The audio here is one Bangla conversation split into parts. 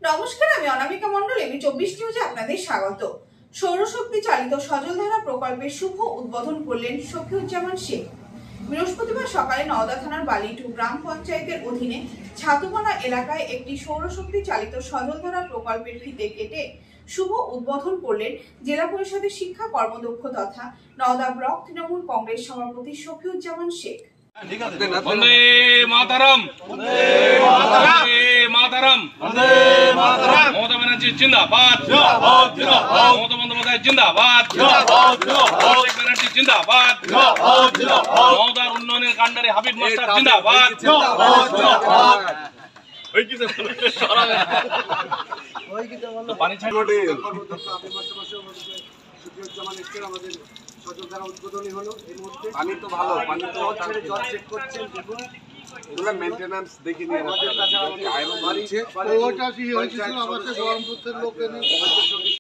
নমস্কার, আমি অনামিকা মণ্ডল। এমি 24 নিউজে আপনাদের স্বাগত। সৌরশক্তি চালিত সজলধারা প্রকল্পের শুভ উদ্বোধন করলেন শফিউজ্জামান শেখ। বৃহস্পতিবার সকালে নওদা থানার বালিটু গ্রাম পঞ্চায়েতের অধীনে ছাতুমারা এলাকায় একটি সৌরশক্তি চালিত সজলধারা প্রকল্পের ফিতে কেটে শুভ উদ্বোধন করলেন জেলা পরিষদের শিক্ষা কর্মদক্ষ তথা নওদা ব্লক তৃণমূল কংগ্রেস সভাপতি শফিউজ্জামান শেখ। वंदे मातरम, वंदे मातरम, वंदे मातरम। ममता बनर्जी जिंदाबाद, जिंदाबाद, जिंदाबाद। ममता बंदोपाध्याय जिंदाबाद, जिंदाबाद, जिंदाबाद। बनर्जी जिंदाबाद, जिंदाबाद, जिंदाबाद। ममतार उन्नयনের কাণ্ডারে হাবিব মাস্টার जिंदाबाद, जिंदाबाद, जिंदाबाद। ওই কি বলে ওই কি বলে পানি ছাড় বটে শফিউজ্জামান শেখের আমাদের সজলধারা উদ্বোধনী হলো। এই মুহূর্তে পানি তো ভালো, পানি তো ছেড়ে জল চেক করছেন, দেখুন এগুলো মেইনটেনেন্স দেখে নিয়ে আমাদের কাছে আয়রন বাড়িছে। ওটা কি হয়েছিল আমাদের গরমপুরের লোকে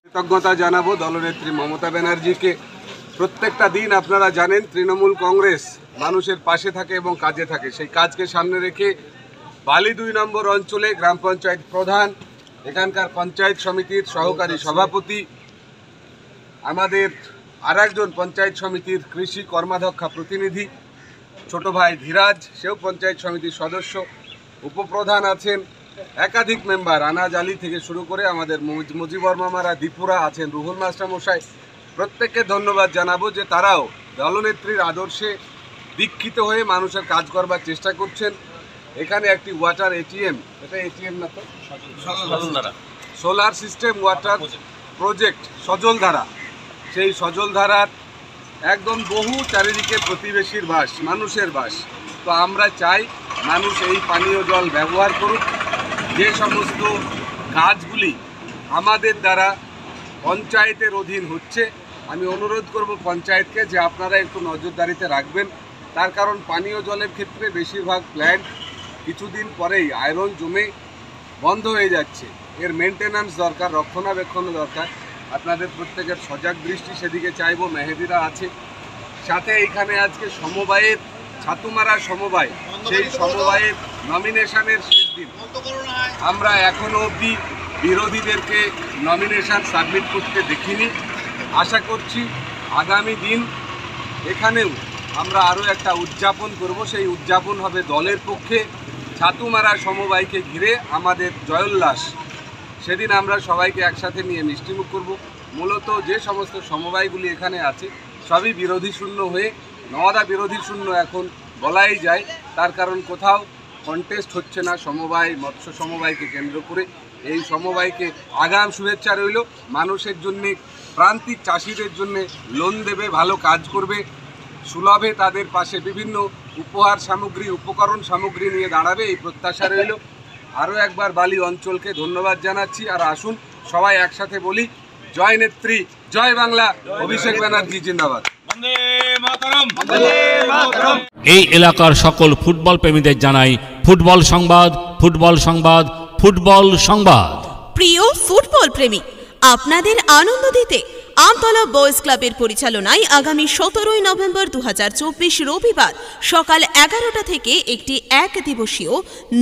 কৃতজ্ঞতা জানাবো দলনেত্রী মমতা ব্যানার্জিকে। প্রত্যেকটা দিন আপনারা জানেন তৃণমূল কংগ্রেস মানুষের পাশে থাকে এবং কাজে থাকে। সেই কাজকে সামনে রেখে বালি 2 নম্বর অঞ্চলে গ্রাম পঞ্চায়েত প্রধান, এখানকার পঞ্চায়েত সমিতির সহকারী সভাপতি, আমাদের আরেকজন পঞ্চায়েত সমিতির কৃষি কর্মাধ্যক্ষা প্রতিনিধি ছোট ভাই ধীরাজ, সেও পঞ্চায়েত সমিতির সদস্য, উপপ্রধান আছেন, একাধিক মেম্বার আনাজ আলী থেকে শুরু করে আমাদের মুজিবর মামারা, দীপুরা আছেন, রুহুল মাস্টার মশাই। প্রত্যেককে ধন্যবাদ জানাবো যে তারাও দলনেত্রীর আদর্শে দীক্ষিত হয়ে মানুষের কাজ করবার চেষ্টা করছেন। এখানে একটি ওয়াটার এটিএম, এটা এটিএম না তো solar system water project Sajaldhara, সেই সজলধারার একদম বহু চারিদিকে প্রতিবেশীর বাস, মানুষের বাস। তো আমরা চাই মানুষ এই পানীয় জল ব্যবহার করুক। যে সমস্ত কাজগুলি আমাদের দ্বারা পঞ্চায়েতের অধীন হচ্ছে, আমি অনুরোধ করব পঞ্চায়েতকে যে আপনারা একটু নজরদারিতে রাখবেন। তার কারণ পানীয় জলের ক্ষেত্রে বেশিরভাগ প্ল্যান্ট কিছুদিন পরেই আয়রন জমে বন্ধ হয়ে যাচ্ছে। এর মেনটেন্যান্স দরকার, রক্ষণাবেক্ষণ দরকার। আপনাদের প্রত্যেকের সজাগ দৃষ্টি সেদিকে চাইব। মেহেদিরা আছে সাথে। এইখানে আজকে সমবায়ের ছাতুমারা সমবায়, সেই সমবায়ের নমিনেশনের শেষ দিন। আমরা এখনও অবধি বিরোধীদেরকে নমিনেশন সাবমিট করতে দেখিনি। আশা করছি আগামী দিন এখানেও আমরা আরও একটা উদযাপন করব। সেই উদযাপন হবে দলের পক্ষে ছাতুমারা সমবায়কে ঘিরে আমাদের জয়োল্লাস। সেদিন আমরা সবাইকে একসাথে নিয়ে মিষ্টিমুখ করব। মূলত যে সমস্ত সমবায়গুলি এখানে আছে সবই বিরোধী শূন্য হয়ে, নওদা বিরোধী শূন্য এখন বলাই যায়। তার কারণ কোথাও কন্টেস্ট হচ্ছে না সমবায়, মৎস্য সমবায়কে কেন্দ্র করে। এই সমবায়কে আগাম শুভেচ্ছা রইল। মানুষের জন্যে, প্রান্তিক চাষিদের জন্যে লোন দেবে, ভালো কাজ করবে, সুলভে তাদের পাশে বিভিন্ন উপহার সামগ্রী, উপকরণ সামগ্রী নিয়ে দাঁড়াবে, এই প্রত্যাশা রইল। আরও একবার বালি অঞ্চলকে ধন্যবাদ জানাচ্ছি। আর আসুন সবাই একসাথে বলি, জয় নেত্রী, জয় বাংলা, অভিষেক ব্যানার্জি জিন্দাবাদ। এই এলাকার সকল ফুটবল প্রেমীদের জানাই ফুটবল সংবাদ, ফুটবল সংবাদ, ফুটবল সংবাদ। প্রিয় ফুটবল প্রেমী, আপনাদের আনন্দ দিতে আমতলা বয়েজ ক্লাবের পরিচালনায় আগামী 17 নভেম্বর 2024 রবিবার সকাল 11টা থেকে একটি একদিবসীয়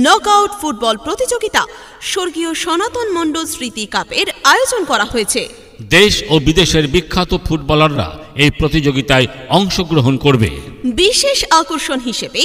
নকআউট ফুটবল প্রতিযোগিতা স্বর্গীয় সনাতন মণ্ডল স্মৃতি কাপের আয়োজন করা হয়েছে। দেশ ও বিদেশের বিখ্যাত ফুটবলাররা এই প্রতিযোগিতায় অংশগ্রহণ করবে। বিশেষ আকর্ষণ হিসেবে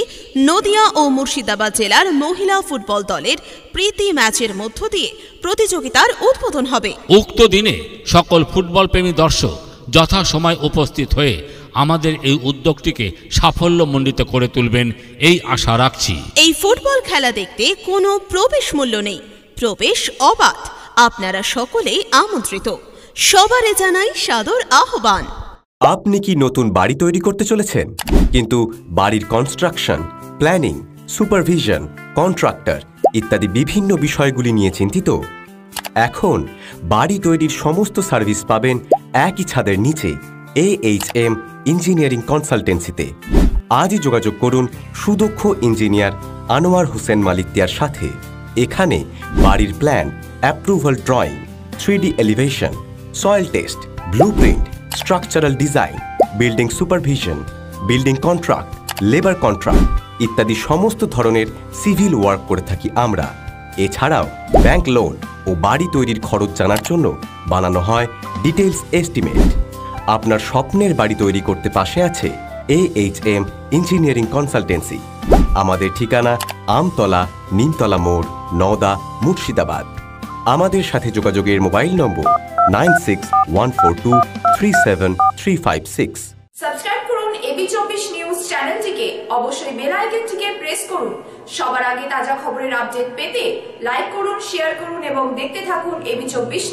নদিয়া ও মুর্শিদাবাদ জেলার মহিলা ফুটবল দলের প্রীতি ম্যাচের মধ্য দিয়ে প্রতিযোগিতার উদ্বোধন হবে। উক্ত দিনে সকল ফুটবল প্রেমী দর্শক যথাসময় উপস্থিত হয়ে আমাদের এই উদ্যোগটিকে সাফল্যমণ্ডিত করে তুলবেন এই আশা রাখছি। এই ফুটবল খেলা দেখতে কোনো প্রবেশ মূল্য নেই, প্রবেশ অবাধ। আপনারা সকলেই আমন্ত্রিত। সবারে জানাই সাদর আহ্বান। আপনি কি নতুন বাড়ি তৈরি করতে চলেছেন, কিন্তু বাড়ির কনস্ট্রাকশন, প্ল্যানিং, সুপারভিশন, কন্ট্রাক্টর ইত্যাদি বিভিন্ন বিষয়গুলি নিয়ে চিন্তিত? এখন বাড়ি তৈরির সমস্ত সার্ভিস পাবেন একই ছাদের নিচে AHM ইঞ্জিনিয়ারিং কনসালটেন্সিতে। আজই যোগাযোগ করুন সুদক্ষ ইঞ্জিনিয়ার আনোয়ার হোসেন মালিতিয়ার সাথে। এখানে বাড়ির plan, approval drawing, 3D elevation, soil test, blueprint, structural design, building supervision, building contract, labour contract ইত্যাদি সমস্ত ধরনের সিভিল ওয়ার্ক করে থাকি আমরা। এছাড়াও ব্যাংক লোন, ও বাড়ি তৈরির খরচ জানার জন্য বানানো হয় ডিটেইলস এস্টিমেট। আপনার স্বপ্নের বাড়ি তৈরি করতে পাশে আছে AHM ইঞ্জিনিয়ারিং কনসালটেন্সি। আমাদের ঠিকানা আমতলা, নিমতলা মোড়, নওদা, মুর্শিদাবাদ। আমাদের সাথে যোগাযোগের মোবাইল নম্বর 9614237356। সাবস্ক্রাইব করুন AB24 নিউজ চ্যানেলটিকে, অবশ্যই বেল আইকনটিকে প্রেস করুন। সবার আগে তাজা খবরের আপডেট পেতে লাইক করুন, শেয়ার করুন এবং দেখতে থাকুন AB24 নিউজ।